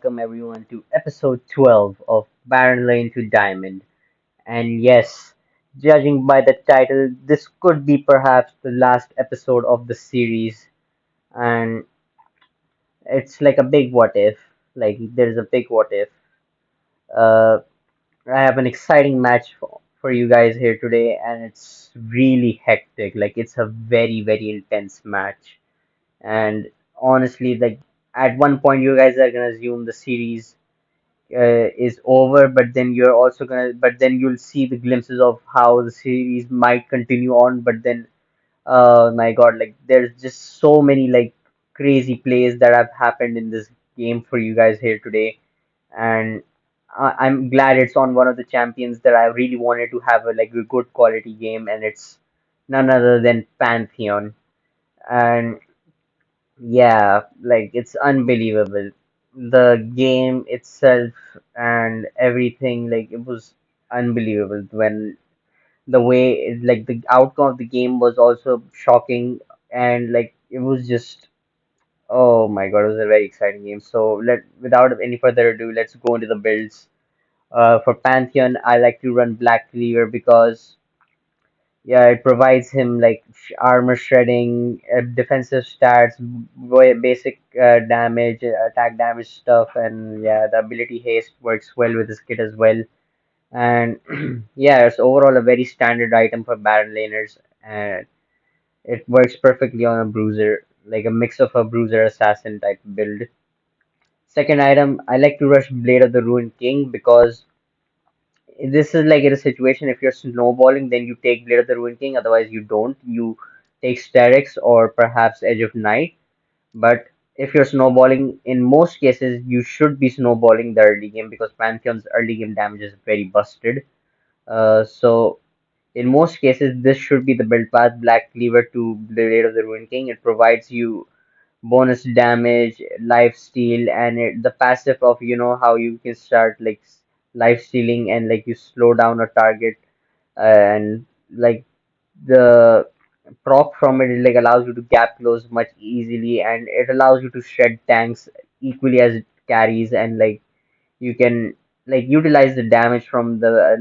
welcome everyone to episode 12 of Barren Lane to Diamond. And yes, judging by the title, this could be perhaps the last episode of the series, and it's like a big what if. Like, there's a big what if. Uh, I have an exciting match for you guys here today, and it's really hectic. Like, it's a very, very intense match. And honestly, like, at one point, you guys are gonna assume the series is over, but then but then you'll see the glimpses of how the series might continue on. But then, my God, like there's just so many like crazy plays that have happened in this game for you guys here today, and I'm glad it's on one of the champions that I really wanted to have a good quality game, and it's none other than Pantheon. And yeah, like it's unbelievable. The game itself and everything, like it was unbelievable when the way like the outcome of the game was also shocking, and like it was just, oh my God, it was a very exciting game. So without any further ado, let's go into the builds. For Pantheon, I like to run Black Cleaver because yeah, it provides him like armor shredding, defensive stats, basic damage, attack damage stuff, and yeah, the ability haste works well with his kit as well. And yeah, it's overall a very standard item for Baron laners, and it works perfectly on a bruiser, like a mix of a bruiser assassin type build. Second item, I like to rush Blade of the Ruined King because this is like in a situation if you're snowballing, then you take Blade of the Ruined King, otherwise you don't. You take Sterix or perhaps Edge of Night. But if you're snowballing, in most cases, you should be snowballing the early game because Pantheon's early game damage is very busted. So in most cases, this should be the build path Black Cleaver to Blade of the Ruined King. It provides you bonus damage, life steal, and the passive of how you can start like life stealing and like you slow down a target, and like the proc from it like allows you to gap close much easily, and it allows you to shred tanks equally as it carries, and like you can like utilize the damage from the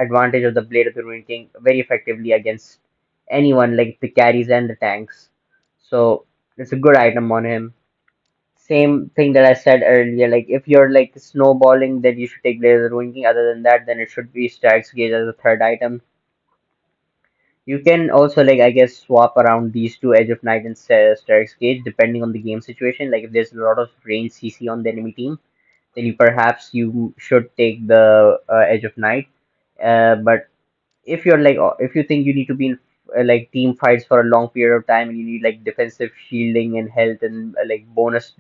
advantage of the Blade of the Ruined King very effectively against anyone, like the carries and the tanks. So it's a good item on him. Same thing that I said earlier, like if you're like snowballing, then you should take Blade of the Ruined King. Other than that, then it should be Stax Gauge as a third item. You can also like I guess swap around these two Edge of Night and Stax Gauge depending on the game situation. Like if there's a lot of range CC on the enemy team, then you should take the Edge of Night. But if you think you need to be in like team fights for a long period of time and you need like defensive shielding and health and like bonus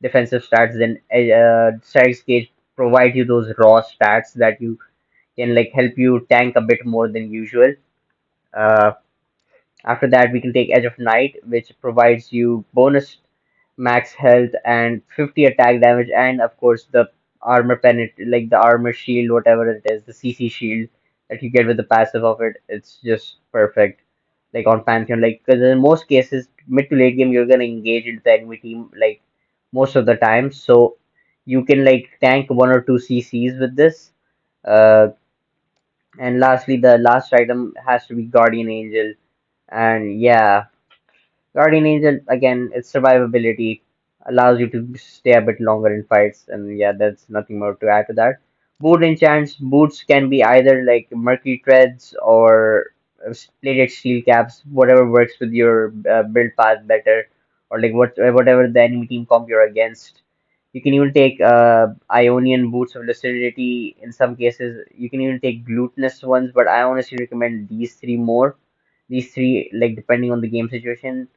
defensive stats, then Strikes Gauge provide you those raw stats that you can like help you tank a bit more than usual. Uh, After that, we can take Edge of Night, which provides you bonus max health and 50 attack damage, and of course the like the armor shield, whatever it is, the CC shield that you get with the passive of it. It's just perfect. Like on Pantheon, like because in most cases, mid to late game, you're gonna engage into the enemy team like most of the time, so you can like tank one or two CCs with this. Uh, and lastly, the last item has to be Guardian Angel, and yeah. Guardian Angel, again, its survivability allows you to stay a bit longer in fights, and yeah, there's nothing more to add to that. Boot enchants, boots can be either like Mercury Treads or plated steel caps, whatever works with your build path better, or like whatever the enemy team comp you're against. You can even take Ionian boots of lucidity. In some cases, you can even take glutinous ones, but I honestly recommend these three more. These three, like depending on the game situation,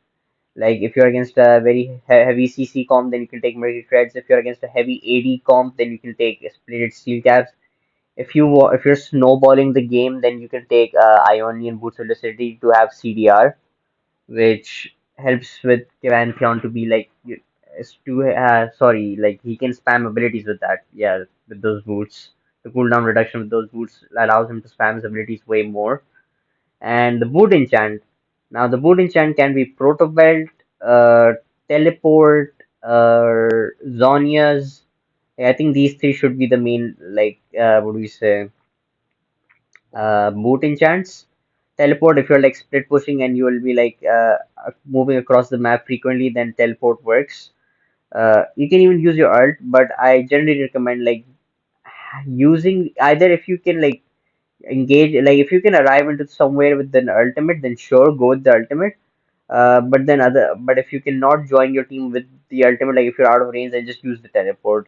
like if you're against a very heavy CC comp, then you can take Mercury Threads. If you're against a heavy AD comp, then you can take Splitted Steel Caps. If you're snowballing the game, then you can take Ionian Boots of Lucidity to have CDR, which helps with Pantheon to be like sorry, like he can spam abilities with that. Yeah, with those boots, the cooldown reduction with those boots allows him to spam his abilities way more. And the boot enchant. Now the boot enchant can be proto belt, teleport, Zonia's. I think these three should be the main, like, what do we say, boot enchants. Teleport, if you're like split pushing and you will be like moving across the map frequently, then teleport works. You can even use your ult, but I generally recommend like using either if you can like engage, like if you can arrive into somewhere with an ultimate, then sure, go with the ultimate. But if you cannot join your team with the ultimate, like if you're out of range, then just use the teleport.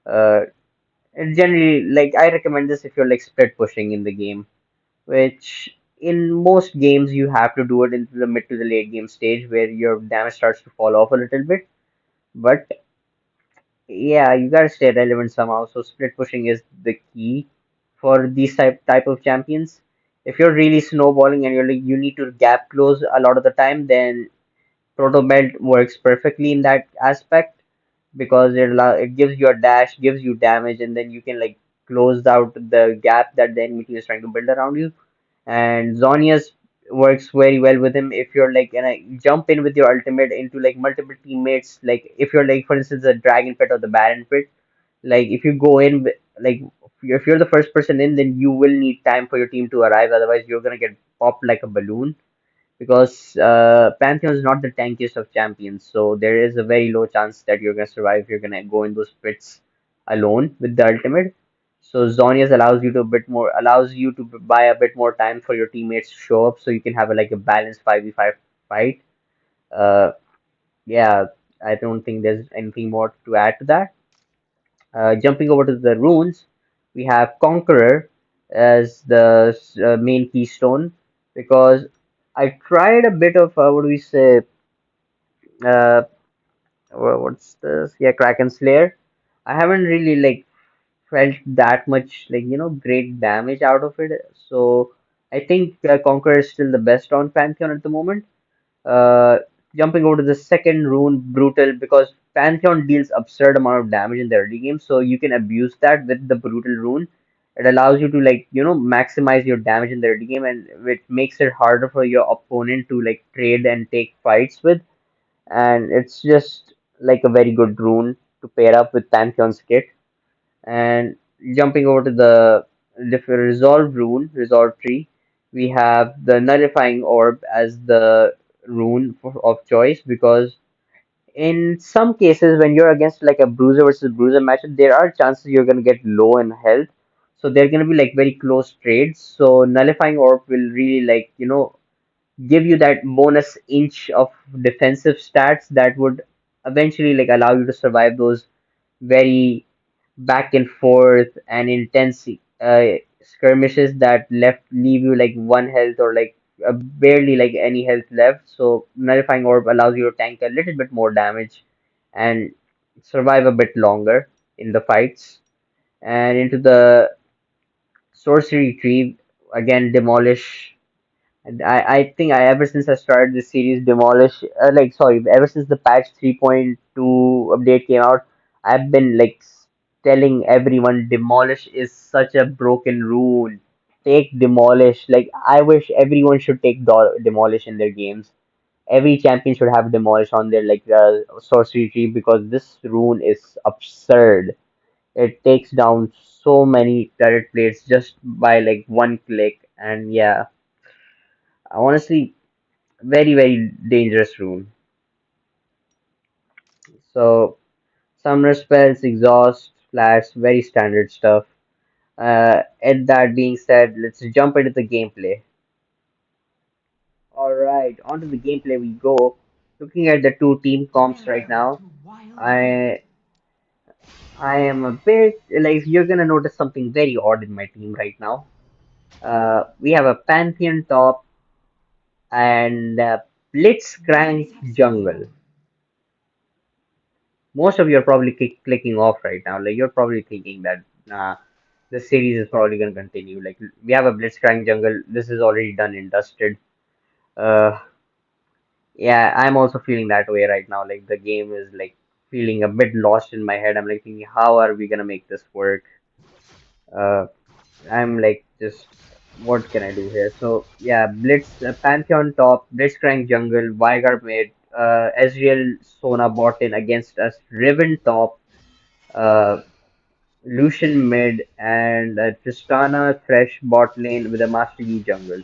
Uh, and generally, like I recommend this if you're like split pushing in the game, which in most games you have to do it into the mid to the late game stage where your damage starts to fall off a little bit. But yeah, you gotta stay relevant somehow. So split pushing is the key for these type of champions. If you're really snowballing and you're like you need to gap close a lot of the time, then Proto Belt works perfectly in that aspect because it gives you a dash, gives you damage, and then you can like close out the gap that the enemy team is trying to build around you. And Zhonya's works very well with him if you're like and I jump in with your ultimate into like multiple teammates. Like if you're like for instance the Dragon Pit or the Baron Pit, like if you go in like if you're the first person in, then you will need time for your team to arrive. Otherwise, you're gonna get popped like a balloon because Pantheon is not the tankiest of champions, so there is a very low chance that you're gonna survive if you're gonna go in those pits alone with the ultimate. So Zhonya's allows you to buy a bit more time for your teammates to show up, so you can have like a balanced 5v5 fight. Uh, yeah, I don't think there's anything more to add to that. Jumping over to the runes, we have Conqueror as the main keystone because I tried a bit of what do we say? Uh, what's this? Yeah, Kraken Slayer. I haven't really like felt that much like great damage out of it. So I think Conqueror is still the best on Pantheon at the moment. Uh, Jumping over to the second rune, Brutal, because Pantheon deals absurd amount of damage in the early game, so you can abuse that with the Brutal rune. It allows you to like maximize your damage in the early game, and it makes it harder for your opponent to like trade and take fights with. And it's just like a very good rune to pair up with Pantheon's kit. And jumping over to the resolve rune, resolve tree, we have the nullifying orb as the of choice because in some cases when you're against like a bruiser versus bruiser matchup, there are chances you're gonna get low in health. So they're gonna be like very close trades. So nullifying orb will really like give you that bonus inch of defensive stats that would eventually like allow you to survive those very back and forth and intense skirmishes that left leave you like one health or like barely like any health left. So nullifying orb allows you to tank a little bit more damage and survive a bit longer in the fights. And into the sorcery tree, again demolish. And I think ever since I started this series, Demolish, ever since the patch 3.2 update came out, I've been like telling everyone Demolish is such a broken rule. Take Demolish. Like, I wish everyone should take Demolish in their games. Every champion should have Demolish on their like sorcery tree because this rune is absurd. It takes down so many turret plates just by like one click, and yeah, honestly very, very dangerous rune. So, summoner spells, exhaust, flash, very standard stuff. And that being said, let's jump into the gameplay. Alright, onto the gameplay we go. Looking at the two team comps right Farewell now, to wild I beasts. I am a bit like you're gonna notice something very odd in my team right now. We have a Pantheon top and Blitzcrank Winds have jungle. smiled. Most of you are probably clicking off right now. Like you're probably thinking that nah, the series is probably gonna continue. Like we have a Blitzcrank jungle. This is already done and dusted. Uh, yeah, I'm also feeling that way right now. Like the game is like feeling a bit lost in my head. I'm like thinking, how are we gonna make this work? Uh, I'm like just what can I do here? So yeah, Pantheon top, Blitzcrank jungle, Veigar mid, Ezreal Sona bot in against us, Riven top. Lucian mid, and Tristana Thresh bot lane with a Master Yi jungle.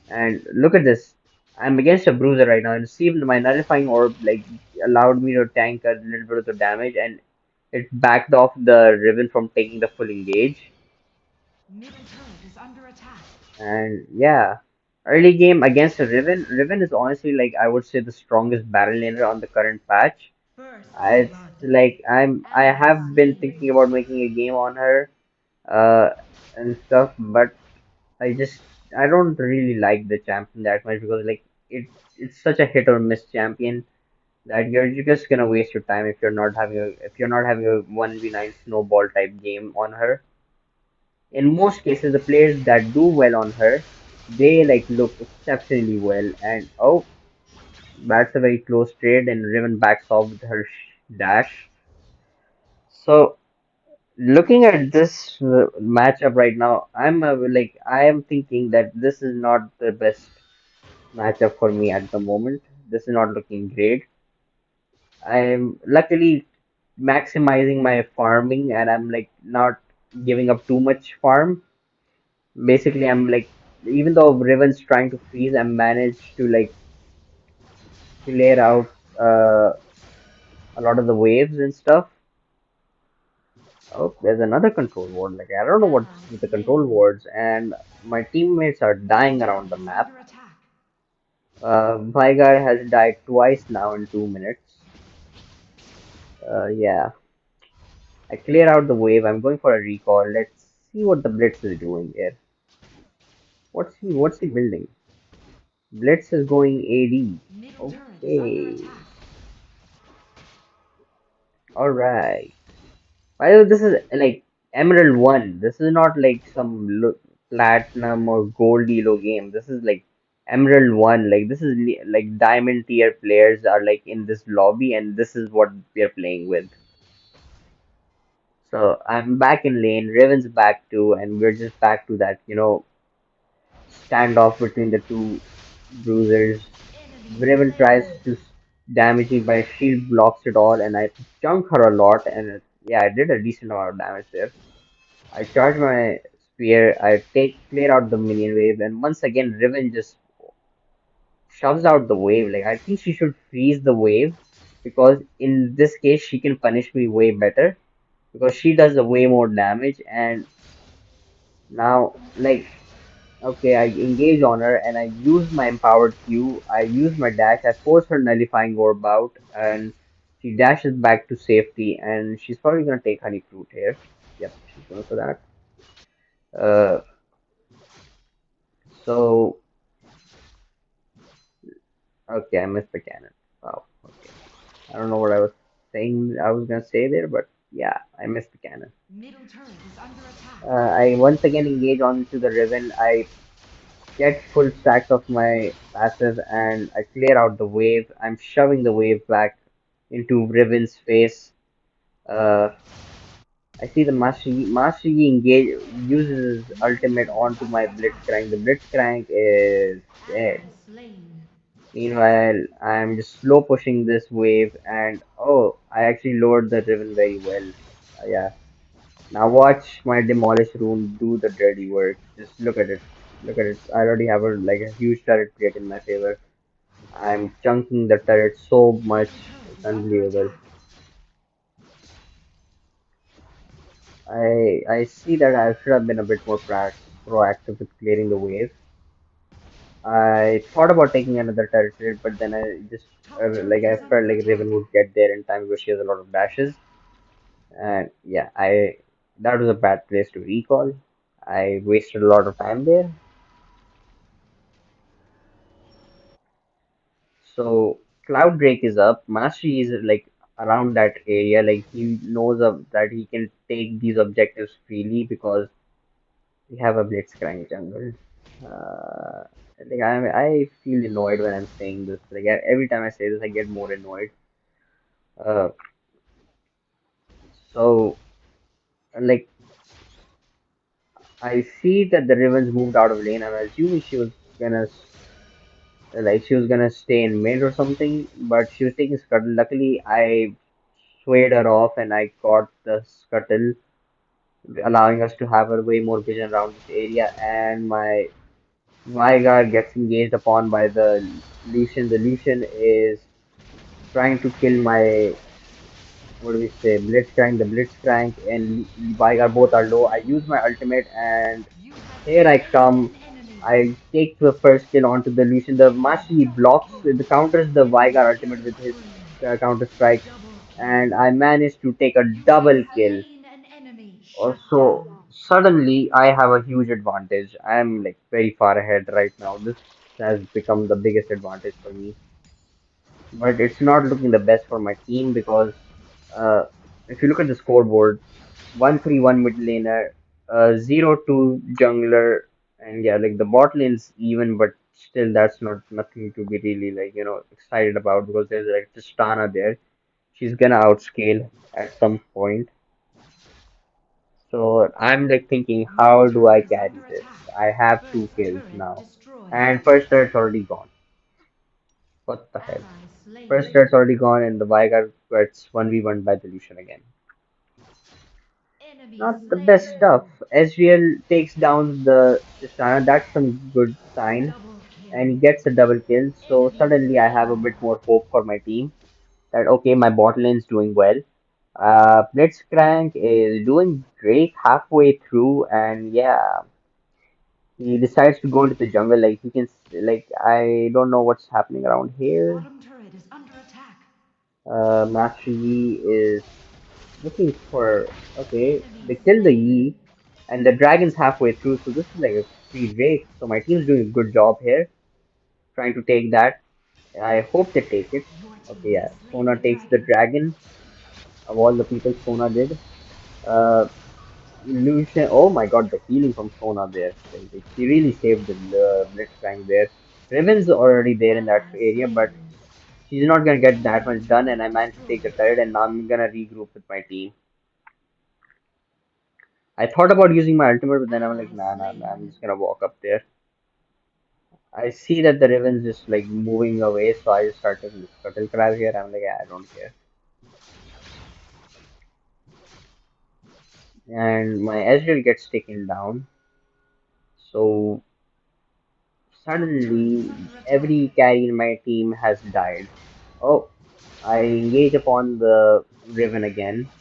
And look at this. I'm against a bruiser right now, and see my nullifying orb like allowed me to tank a little bit of the damage, and it backed off the Riven from taking the full engage. Middle turret is under attack. And yeah, early game against a Riven. Riven is honestly like I would say the strongest battle laner on the current patch. First It's blood. like I Ally have been thinking slain. about making a game on her, uh, and stuff, but I don't really like the champion that much because like it's such a hit or miss champion that you're just gonna waste your time if you're not having a 1v9 snowball type game on her. In most cases, the players that do well on her, they like look exceptionally well. And oh, that's a very close trade, and Riven backs off with her dash. So looking at this matchup right now, I am thinking that this is not the best matchup for me at the moment. This is not looking great. I'm luckily maximizing my farming, and I'm like not giving up too much farm. Basically, I'm like even though Riven's trying to freeze, I managed to like clear out a lot of the waves and stuff. Oh, there's another control ward. Like I don't know what's Ally with the control slain. wards, and my teammates are Middle dying turret around the is map. under attack. Veigar has died twice now in 2 minutes. Yeah, I clear out the wave. I'm going for a recall. Let's see what the Blitz is doing here. What's he building? Blitz is going AD. Middle turret is under Okay. attack. Alright. By the way, this is like Emerald 1. This is not like some platinum or gold elo game. This is like Emerald 1. Like this is like diamond tier players are like in this lobby and this is what we are playing with. So I'm back in lane, Riven's back too, and we're just back to that, standoff between the two bruisers. Enemy Raven tries slain. to damage me, but shield blocks it all, and I chunk her a lot. And yeah, I did a decent amount of damage there. I charge my spear, I take clear out the minion wave, and once again, Riven just shoves out the wave. Like I think she should freeze the wave because in this case, she can punish me way better because she does the way more damage. And now, like okay, I engage on her and I use my empowered Q. I use my dash. I force her nullifying orb out and she dashes back to safety and she's probably gonna take honey fruit here. Yep, she's going for that. Uh, so okay, I missed the cannon. Wow, okay. I don't know what I was saying I was gonna say there, but yeah, I missed the cannon. Middle turret is under attack. I once again engage onto the Riven. I get full stacks of my passive and I clear out the wave. I'm shoving the wave back into Riven's face. Uh, I see the Master Yi engage uses his Middle ultimate turret is onto under my attack. Blitzcrank. The Blitzcrank is dead. Ally slain. Meanwhile, I'm just slow pushing this wave and oh, I actually lowered the Riven very well. Yeah. Now watch my demolish rune do the dirty work. Just look at it. Look at it. I already have a huge turret plate in my favor. I'm chunking the turret so Middle much. turret It's is under unbelievable. attack. I see that I should have been a bit more proactive with clearing the wave. I thought about taking another turret plate, but then I just Top turret like I is under felt like attack. Raven would get there in time because she has a lot of dashes. And yeah, I that was a bad place to recall. I wasted a lot of time there. So Cloud Drake is up. Mastery is like around that area. Like he knows of that he can take these objectives freely because we have a Blitzcrank jungle. Uh, I feel annoyed when I'm saying this. Like every time I say this, I get more annoyed. Uh, so like I see that the Riven's moved out of lane. I'm assuming gonna she was gonna stay in mid or something, but she was taking scuttle. Luckily, I swayed her off, and I got the scuttle, allowing us to have a way more vision around this area. And my Veigar gets engaged upon by the Lucian. The Lucian is trying to kill my, what do we say, Blitzcrank, the Blitzcrank, and Veigar both are low. I use my ultimate, and You have here I slain come. an enemy. I take the first kill onto the Lucian. The Mastery blocks, the counters the Veigar ultimate with Killing his spree. counter strike, Double and kill. I managed to take a You have double kill. slain an enemy. Shut Also, down. suddenly I have a huge advantage. I'm like very far ahead right now. This has become the biggest advantage for me, but it's not looking the best for my team because uh, if you look at the scoreboard, 1-3-1 mid laner, 0-2 jungler, and yeah, like the bot lane's even, but still that's not nothing to be really like excited about because there's like Tristana there. She's gonna outscale at some point. So I'm like thinking, Middle how do I turret is carry under this? attack. I have two First kills turret now, destroyed. and first turret's already gone. What the hell? Ally First slain. turret's already gone, and the Veigar gets 1v1 by Delusion again. Enemy Not the best slain. stuff. Ezreal takes down the Tristana. That's some good sign, Double kill. and he gets a double kill. So Enemy suddenly I have a slain. bit more hope for my team. That okay, my bot lane's doing well. Blitzcrank is doing great halfway through, and yeah, he decides to go into the jungle. Like he can, like I don't know what's happening around here. Bottom turret is under attack. Master Yi is looking for. Okay, Enemy they kill the slain. Yi, and the dragon's halfway through. So this is like a free race. So my team's doing a good job here, trying to take that. I hope they take it. Your Okay, team has yeah. slain the Sona takes the dragon. dragon. Of all the people, Sona did. Uh, Lucian. Oh my God, the healing from Sona there. Like, she really saved the Blitzcrank there. Riven's already there in that Ally area, but slain. she's not gonna get that Enemy much done. turret And I managed to take the destroyed. turret, and now I'm gonna regroup with my team. I thought about using my ultimate, but then I'm like, Ally nah, nah, nah. I'm slain. just gonna walk up there. I see that the Riven's just like moving away, so I just started the Scuttle Crab here. I'm like, yeah, I don't care. And my Ezreal gets taken down. So Top turret is suddenly, under attack. every carry in my team has died. Oh, I engage upon the Riven again.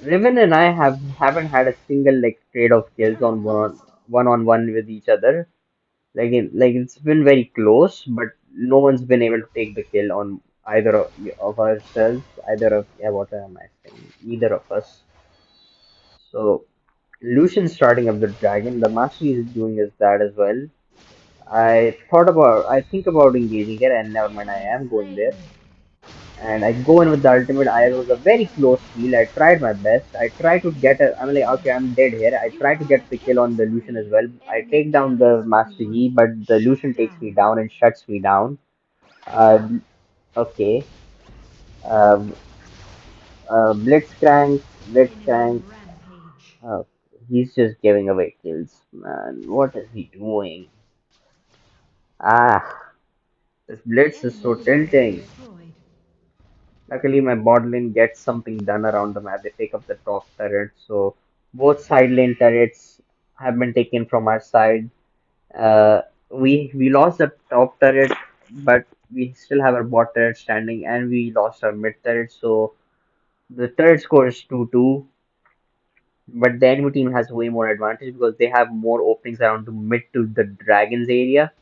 Riven and I haven't had a single like trade of kills Turret lost. on one with each other. Like it's been very close, but no one's been able to take the kill on either of ourselves. Either of yeah, what am I saying? Either of us. So Lucian's starting up the dragon. The Mastery is doing is that as well. I think about engaging it, and never mind, I Enemy am going slain. there. And I go in with the Enemy ultimate. I slain. was a very close steal. I tried my best. I tried to get a. I'm like, okay, I'm dead here. I You tried to are on a get the kill killing on the Lucian as spree. well. I Enemy take down killing the Master spree. Yi, but the Shut Lucian takes me down. down and shuts me down. Uh, okay. Uh, Enemy Blitzcrank. rampage. Uh, he's just giving away kills, man. What is he doing? Ah, this Blitz is Enemy so turret tilting. destroyed. Luckily, my bot lane gets something done around the map. They take up the top turret, so both side lane turrets have been taken from our side. Uh, we lost the top turret, but we still have our bot turret standing, and we lost our mid turret. So the turret score is 2-2. But the enemy team has way more advantage because they have more openings around the mid to the dragons area,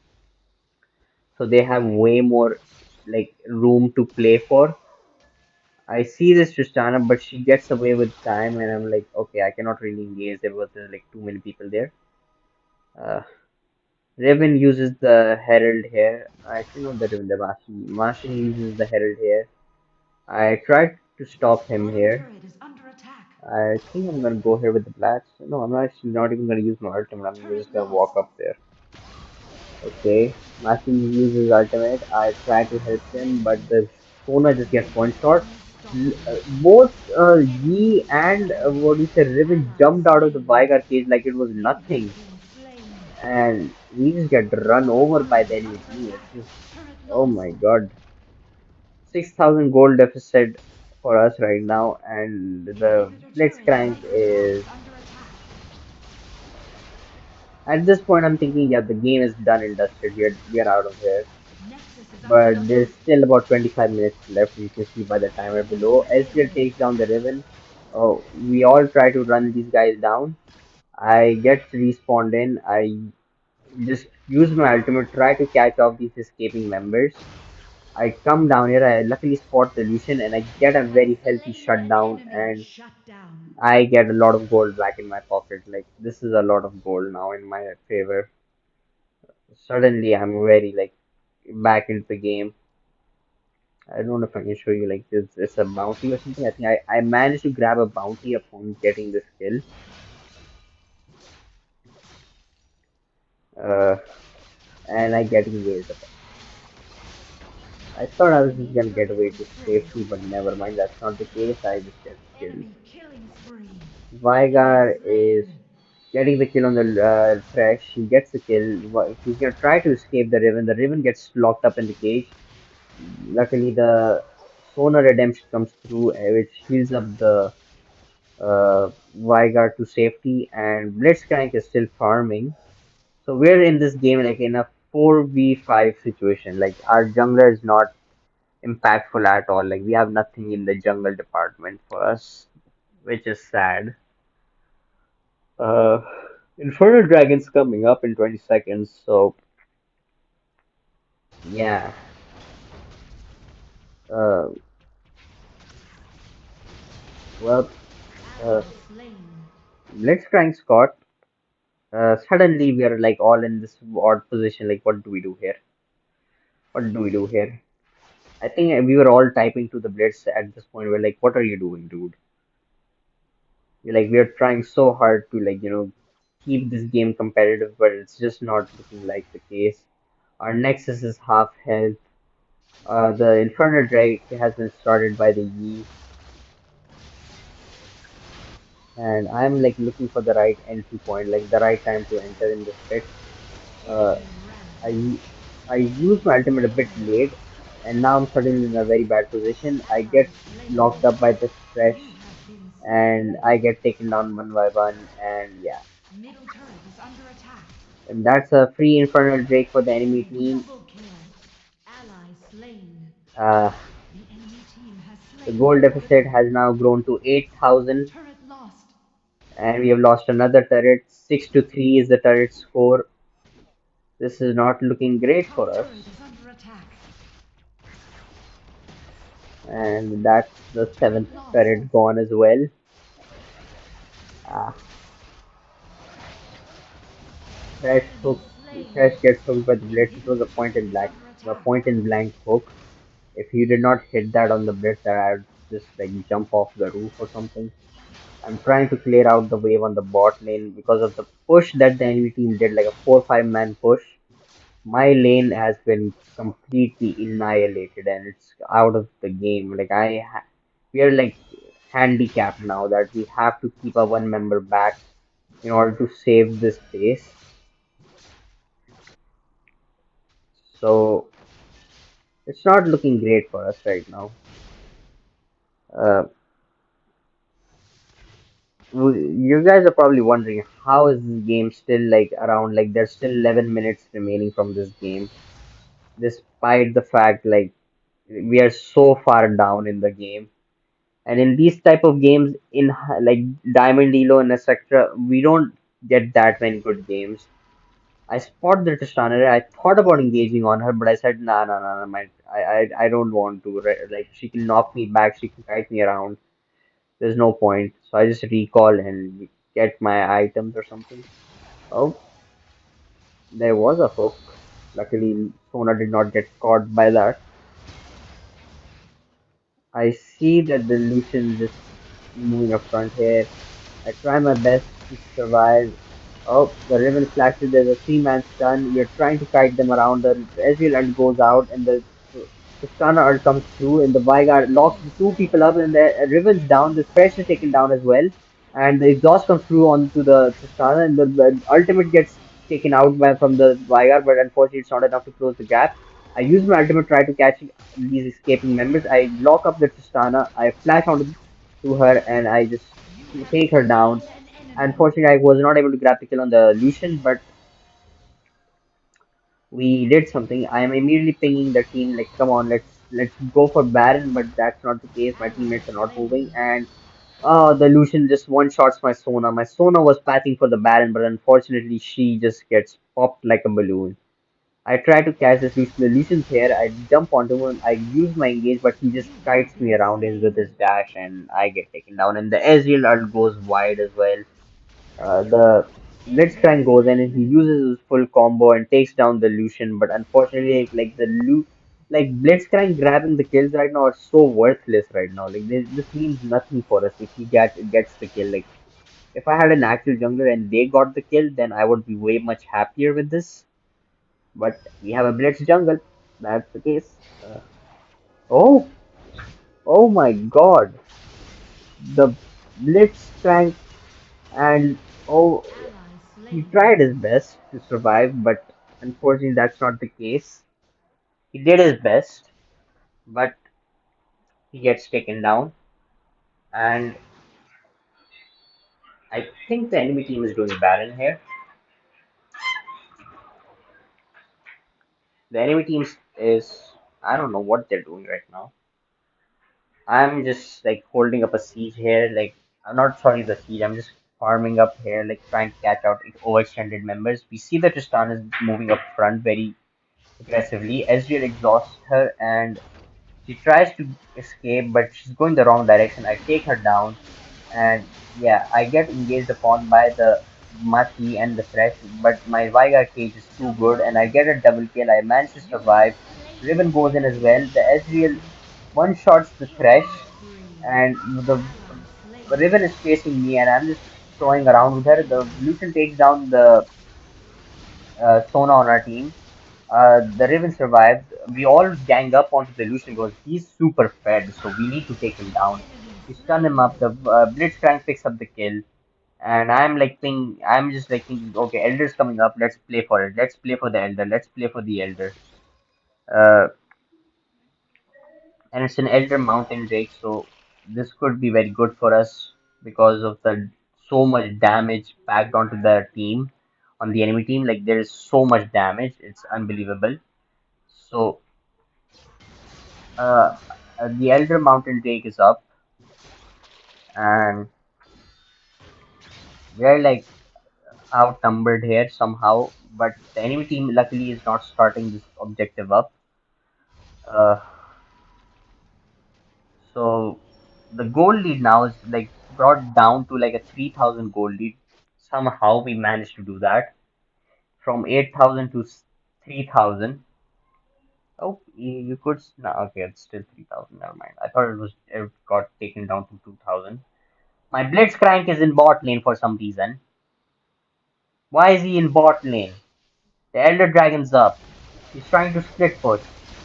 so they have way more like room to play for. I see this Tristana, but she gets away with time, and I'm like, okay, I cannot really engage there because there's like too many people there. Uh, Raven uses the Herald here. Actually, not the Raven, the Martian. Martian uses the Herald here. I tried to stop him Bottom here. turret is under attack. I think I'm gonna go here with the Blacks. No, I'm actually not even gonna use my ultimate. I'm Turret just gonna walk lost. up there. Okay, Martin uses ultimate. I try to Ally help him, slain. but the Sona just gets one shot. Unstoppable. Both Enemy Yi and slain. what do you say, Riven Ally jumped out of the slain. Vigar cage like it was You have nothing, been slain. and we just get run Bottom over by turret the is enemy under team. It's attack. just, Turret oh lost. my god, 6,000 gold deficit. for us right now, and The the inhibitor turret is Blitzcrank under is. is under attack. At this point, I'm thinking, yeah, the game is done and dusted. We are out of here. Nexus is under But attack. there's still about 25 minutes left. You can see by the timer below. Ezreal Triple takes kill. down the Riven. Oh, we all try to run these guys down. I get respawned in. I just use my ultimate, try to catch off these escaping members. I come down here. I luckily spot the Lucian, and I get a You have very healthy slain an shutdown, enemy. and Shut down. I get a lot of gold back in my pocket. Like this is a lot of gold now in my favor. Suddenly, I'm very like back into the game. I don't know if I can show you like this. It's a bounty or something. I think I managed to grab a bounty upon getting this kill. Uh, and I getting waved up. I thought I was The just gonna get inhibitor away has to been destroyed. safety, but never mind. That's not the case. I just get killed. Enemy killing spree. Enemy Vygar is slain. getting the kill on the Thresh. He gets the kill. He's gonna try to escape the Riven. The Riven gets locked up in the cage. Luckily, the Sona Redemption comes through, which heals up the Vygar to safety, and Blitzcrank is still farming. So we're in this game like in a 4v5 situation. Like our jungler is not impactful at all. Like we have nothing in the jungle department for us, which is sad. Uh, Infernal Dragon's coming up in 20 seconds, so yeah. Uh, well, uh, Ally slain. Blitzcrank Scott. Suddenly we are like all in this odd position. Like, what do we do here? What do we do here? I think we were all typing to the Blitz at this point. We're like, what are you doing, dude? We're trying so hard to keep this game competitive, but it's just not looking like the case. Our Nexus is half health. The Infernal Drake has been started by the Yi, and I'm like looking for the right entry point, like the right time to enter in this pit. Uh, Enemy I rampage. I used my ultimate a bit late, and now I'm suddenly in a very bad position. I Ally get slain. locked up by this You fresh, have been and slain. I get taken down one by one, and yeah. Middle turret is under attack. And that's a free Infernal Drake for the enemy team. Double kill. Ally slain. Uh, The enemy team has the slain gold Baron. deficit has now grown to 8,000, Turret lost. and we have lost another turret. 6 to 3 is the turret score. This is not looking great Top for us. turret is under attack. And that's the Turret 7th lost. turret gone as well. Ah, Fresh Enemy hook. slain. Fresh gets hooked by the blitz. It was a Inhibitor point turret in is black, under a attack. point in blank hook. If you did not hit that on the blitz, I'd just like jump off the roof or something. I'm trying to clear out the wave on the bot lane because of the push that the enemy team did, like a 4-5 man push. My lane has been completely annihilated and it's out of the game. We are like handicapped now that we have to keep a one member back in order to save this base. So it's not looking great for us right now. Uh, you guys are probably wondering how is this game still like around? Like there's still 11 minutes remaining from this game, despite the fact like we are so far down in the game. And in these type of games, in like Diamond Elo and etc., we don't get that many good games. I spot the Tristana. I thought about engaging on her, but I said, nah, nah, nah, nah, man. I don't want to. Like, she can knock me back. She can kite me around. There's no point. So I just recall and get my items or something. Oh, there was a hook. Luckily, Sona did not get caught by that. I see that the Lucian just moving up front here. I try my best to survive. Oh, the Riven flashes. There's a three-man stun. We are trying to kite them around. The Ezreal ult goes out, and the stun ult comes through, and the Veigar locks the two people up, and the Riven's down. The Thresh is taken down as well, and the exhaust comes through onto the Tristana, and the ultimate gets taken out from the Veigar, but unfortunately, it's not enough to close the gap. I use my ultimate, try to catch these escaping members. I lock up the Tristana. I flash onto to her, and I just You have take her down. slain an enemy. Unfortunately, I was not able to grab the kill on the Lucian, but we did something. I am immediately pinging the team like, come on, let's go for Baron, but that's not the case. My Ally teammates are not moving, slain. and the Lucian just one shots my Sona. My Sona was patching for the Baron, but unfortunately, she just gets popped like a balloon. I try to catch this Lucian. The Lucian's here. I jump onto him. I use my engage, but he just You have kites me been around with his slain. dash, and I get taken down. And the Ezreal ult goes wide as well. The Enemy Blitzcrank goes in and he slain. uses his full combo and takes down the Lucian, but unfortunately, like Blitzcrank grabbing the kills right now are so worthless right now. Like this means nothing for us if he gets the kill. Like if I had an actual jungler and they got the kill, then I would be way much happier with this. But we have a Blitz jungle. That's the case. Oh, oh my God! The Blitzcrank and oh, Ally he slain. tried his best to survive, but unfortunately, that's not the case. He did his best, but he gets taken down. And I think the enemy team is doing bad in here. The enemy team is, I don't know what they're doing right now. I'm just like holding up a siege here. Like, I'm not sorry, the siege, I'm just farming up here, like trying to catch out overextended members. We see that Tristan is moving up front very aggressively. Ezreal exhausts her and she tries to escape, but she's going the wrong direction. I take her down, and yeah, I get engaged upon by the Maki and the Thresh, but my Veigar cage is too good, and I Double get a double kill. I manage to You have survive. slain Riven an goes in as enemy. well. The Ezreal one shots the Thresh, Killing spree. and the Ally slain. Riven is chasing me, and I'm just toying around with her. The Lucian takes down the Sona on our team. The Riven survives. We all gang up onto the Lucian because he's super fed, so we need to take him down. Enemy We stun him slain. up. The Blitzcrank picks up the kill, and I'm just like thinking, okay, Elder's coming up. Let's play for it. Let's play for the Elder. Let's play for the Elder. Uh, and it's an Elder Mountain Drake, so this could be very good for us because of the so much damage packed onto the team, on the enemy team. Like there is so much damage, it's unbelievable. So uh, the Elder Mountain Drake is up, and we're like outnumbered here somehow. But the enemy team luckily is not starting this objective up. Uh, so the gold lead now is like brought down to like a 3,000 gold lead. Somehow we managed to do that from 8,000 to 3,000. Oh, you could no, okay, it's still 3,000. Never mind. I thought it got taken down to 2,000. My Blitzcrank is in bot lane for some reason. Why is he in bot lane? The Elder Dragon's up. He's trying to split push.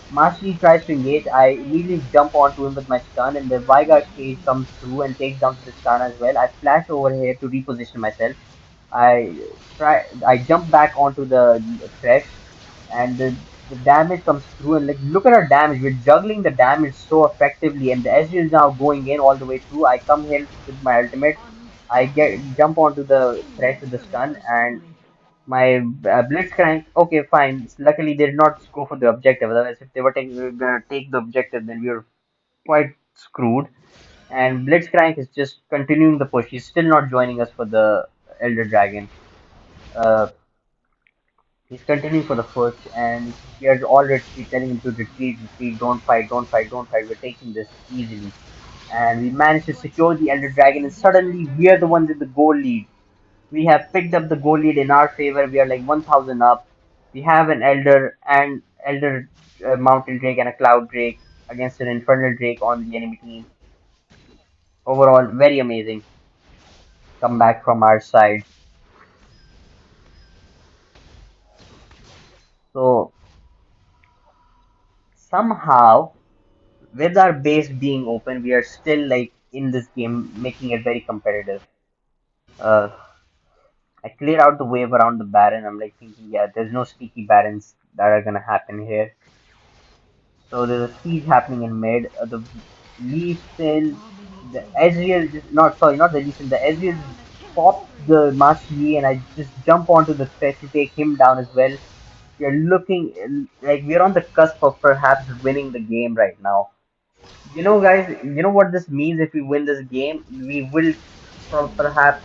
Mastery tries to engage. I immediately jump onto him with my stun, and the Veigar cage comes through and takes down the stun as well. I flash over here to reposition myself. I jump back onto the Thresh, and the damage comes through. And like, look at our damage. We're juggling the damage so effectively, and the Ezreal is now going in all the way through. I come here with my ultimate. I get Unstoppable. jump onto the Enemy Thresh with the turret stun, and destroyed. my Blitzcrank, okay, fine. Luckily, they did not go for the objective. Otherwise, if they were gonna take the objective, then we were quite screwed. And Blitzcrank is just continuing the push. He's still not joining us for the Elder Dragon. Uh, he's continuing for the push, and we are all telling him to retreat, retreat, don't fight, don't fight, don't fight. We're taking this easily. And we managed to Your secure the team has Elder Dragon, and slain the suddenly we Dragon are the Lord. ones in the goal lead. We have picked up the goal lead in our favor. We are like 1,000 up. We have an Elder Mountain Drake and a Cloud Drake against an Infernal Drake on the enemy team. Overall, very amazing comeback from our side. So somehow, with our base being open, we are still like in this game, making it very competitive. Uh, I clear out the wave around the Baron. I'm like thinking, yeah, there's no sneaky Barons that are gonna happen here. So there's a siege happening in mid. The Lee Sin, the Ezreal just not sorry, not the Lee Sin, the Ezreal just pops the Master Yi, and I just jump onto the thresh to take him down as well. We're looking like we're on the cusp of perhaps winning the game right now. You know, guys, you know what this means? If we win this game, we will perhaps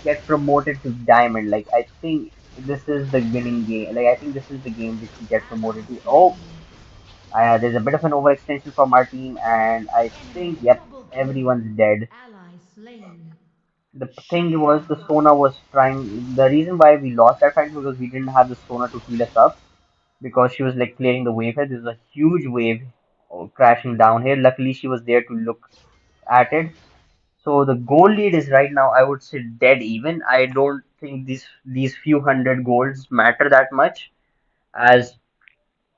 get promoted to Diamond. Like, I think this is the winning game. Like, I think this is the game which we get promoted to. Oh, there's a bit of an overextension from our team, and I think, yep, everyone's dead. Ally slain. The Shut thing was, the down. Sona was trying. The reason why we lost that fight was because we didn't have the Sona to heal us up because she was like clearing the wave here. There's a huge wave crashing down here. Luckily, she was there to look at it. So the gold lead is right now, I would say, dead even. I don't think these few hundred golds matter that much, as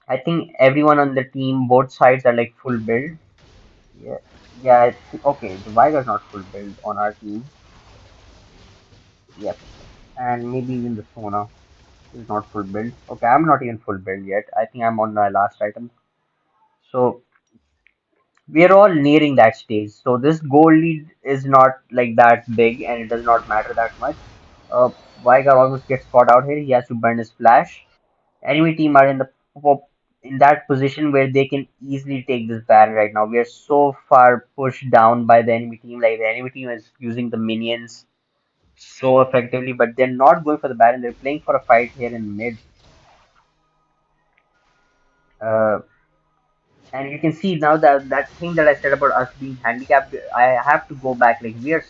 I think everyone on the team, both sides are like full build. Yeah, yeah. Okay, the Vigar's not full build on our team. Yep, and maybe even the Sona is not full build. Okay, I'm not even full build yet. I think I'm on my last item. So we are all nearing that stage. So this gold lead is not like that big, and it does not matter that much. Uh, Vigar almost gets caught out here. He has to burn his flash. Enemy team are in the in that position where they can easily take this Baron right now. We are so far pushed down by the enemy team. Like the enemy team is using the minions so effectively, but they're not going for the Baron. They're playing for a fight here in mid. Uh, and you can see now that that thing that I said about us being handicapped, I have to go back. Like we are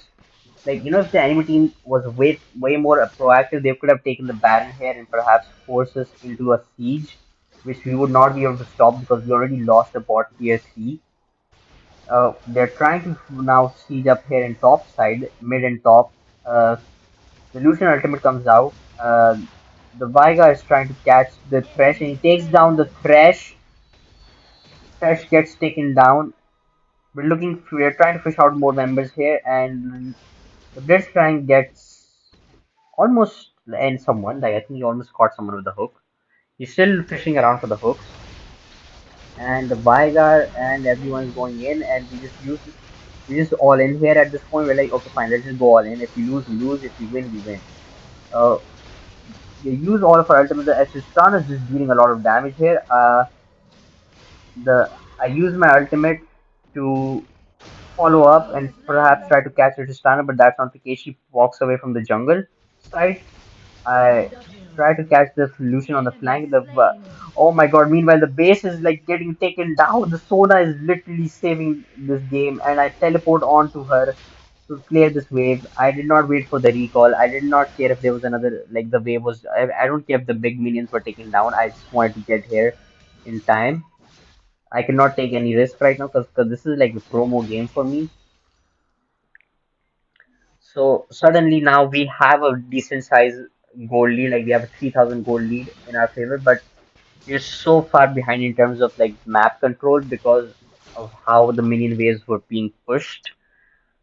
like if the enemy team was way more proactive, they could have taken the Baron here and perhaps force us into a siege, which we would not be able to stop because we already lost the bot tier 3. They're trying to now siege up here in top side, mid and top. The Lucian ultimate comes out. The Veiga is trying to catch the Thresh and he takes down the Thresh. Thresh gets taken down. We're trying to fish out more members here, and the Blitzcrank gets almost end someone. Like I think he almost caught someone with the hook. He's still fishing around for the hooks, and the Vigar and everyone's going in, and we just use this. We just all in here at this point. We're like, okay, fine, let's just go all in. If we lose, we lose. If we win, we win. Uh, we use all of our ultimate. The Tristan is just dealing a lot of damage here. The I use my ultimate to follow up and perhaps try to catch Tristana, but that's not the case. She walks away from the jungle side. I try to catch the Lucian on the Enemy flank. slain. Oh my god! Meanwhile, the base is like getting taken down. The Sona is literally saving this game, and I teleport onto her to clear this wave. I did not wait for the recall. I did not care if there was another like the wave was. I don't care if the big minions were taken down. I just wanted to get here in time. I cannot take any risk right now because this is like a promo game for me. So suddenly now we have a decent size gold lead, like we have a 3000 gold lead in our favor, but we're so far behind in terms of like map control because of how the minion waves were being pushed.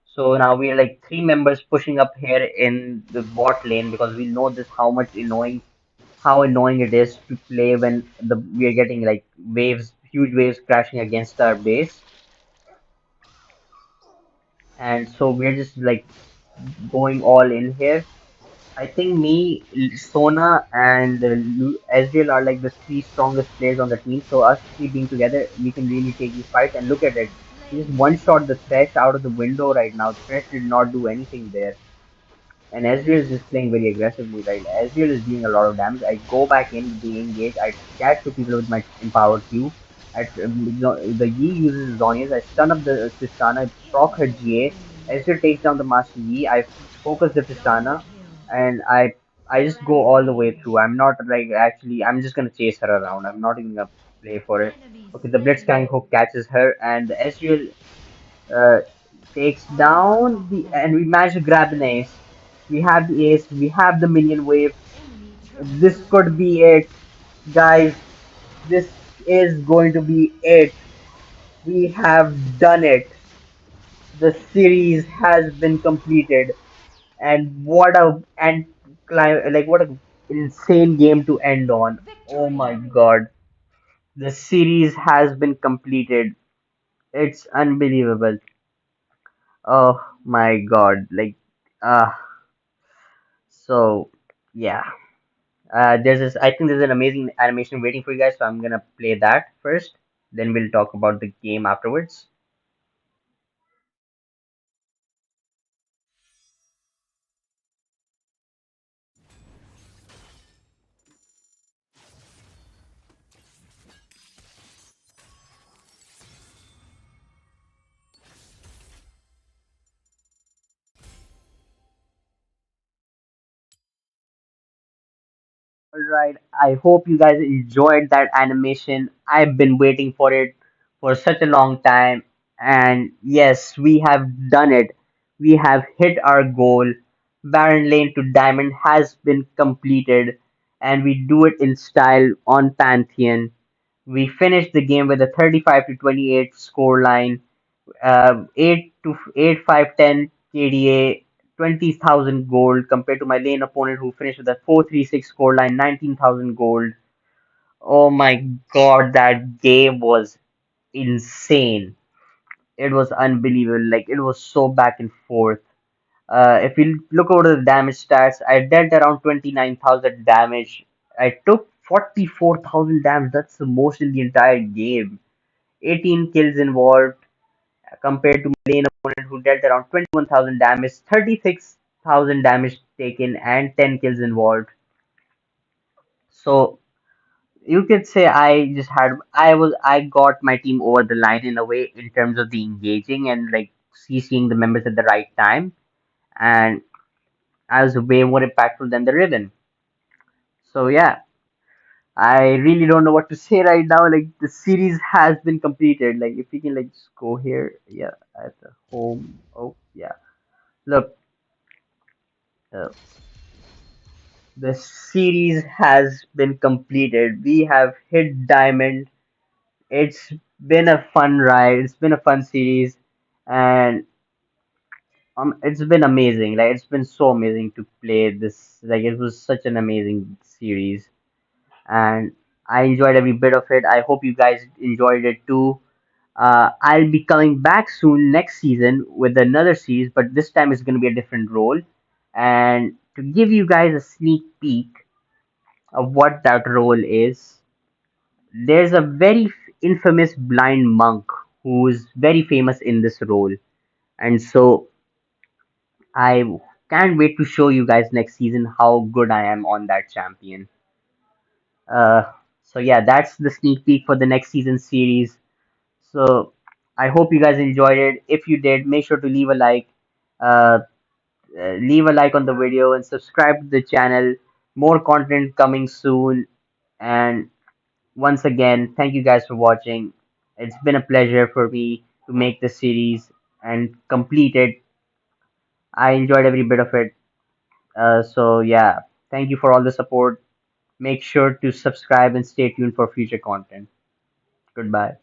So now we're like three members pushing up here in the bot lane because we know this how annoying it is to play when we are getting like huge waves crashing against our base. And so we're just like going all in here. I think me, Sona, and Ezreal are like the three strongest players on the team. So us three being together, we can really take these fights. And look at it, he just one shot the Thresh out of the window right now. Thresh did not do anything there. And Ezreal is just playing very aggressively, right? Ezreal is doing a lot of damage. I go back in with the engage. I catch two people with my empowered Q. The Yi uses Zhonya's. I stun up the Tristana. I proc her GA. Ezreal takes down the Master Yi. I focus the Double Tristana, kill. and I just go all the way through. I'm not like actually. I'm just gonna chase her around. I'm not even gonna play for it. Enemy Okay, the slain. Blitzcrank hook catches her, and the Ezreal uh, takes down the and we manage to grab an ace. We have the ace, we have the minion wave. Enemy triple This kill. could be it, guys. This is going to be it. We have done it. The series has been completed, and what a like what a insane game to end on. Oh my Victory. god. The series has been completed. It's unbelievable. Oh my God. Uh, so yeah. I think there's an amazing animation waiting for you guys, so I'm gonna play that first. Then we'll talk about the game afterwards. Alright, I hope you guys enjoyed that animation. I've been waiting for it for such a long time. And yes, we have done it. We have hit our goal. Baron Lane to Diamond has been completed, and we do it in style on Pantheon. We finished the game with a 35 to 28 scoreline, 8 to 8 5 10 KDA, 20,000 gold compared to my lane opponent who finished with a 436 scoreline, 19,000 gold. Oh my god, that game was insane. It was unbelievable. Like, it was so back and forth. If you look over the damage stats, I dealt around 29,000 damage. I took 44,000 damage. That's the most in the entire game. 18 kills involved compared to my lane opponent who dealt around 21,000 damage, 36,000 damage taken, and 10 kills involved. So you could say I got my team over the line in a way in terms of the engaging and like CCing the members at the right time, and I was way more impactful than the Riven. So yeah, I really don't know what to say right now. Like, the series has been completed. Like, if we can like just go here, yeah, at the home. Oh yeah, look. Uh, The series has been completed. We have hit Diamond. It's been a fun ride. It's been a fun series, and it's been amazing. Like, it's been so amazing to play this. Like, it was such an amazing series, and I enjoyed every bit of it. I hope you guys enjoyed it too. I'll be coming back soon next season with another series, but this time it's going to be a different role. And to give you guys a sneak peek of what that role is, there's a very infamous blind monk who's very famous in this role. And so I can't wait to show you guys next season how good I am on that champion. Uh, so yeah, that's the sneak peek for the next season series. So I hope you guys enjoyed it. If you did, make sure to leave a like. Uh, Leave a like on the video and subscribe to the channel. More content coming soon. And once again, thank you guys for watching. It's been a pleasure for me to make this series and complete it. I enjoyed every bit of it. So, yeah, thank you for all the support. Make sure to subscribe and stay tuned for future content. Goodbye.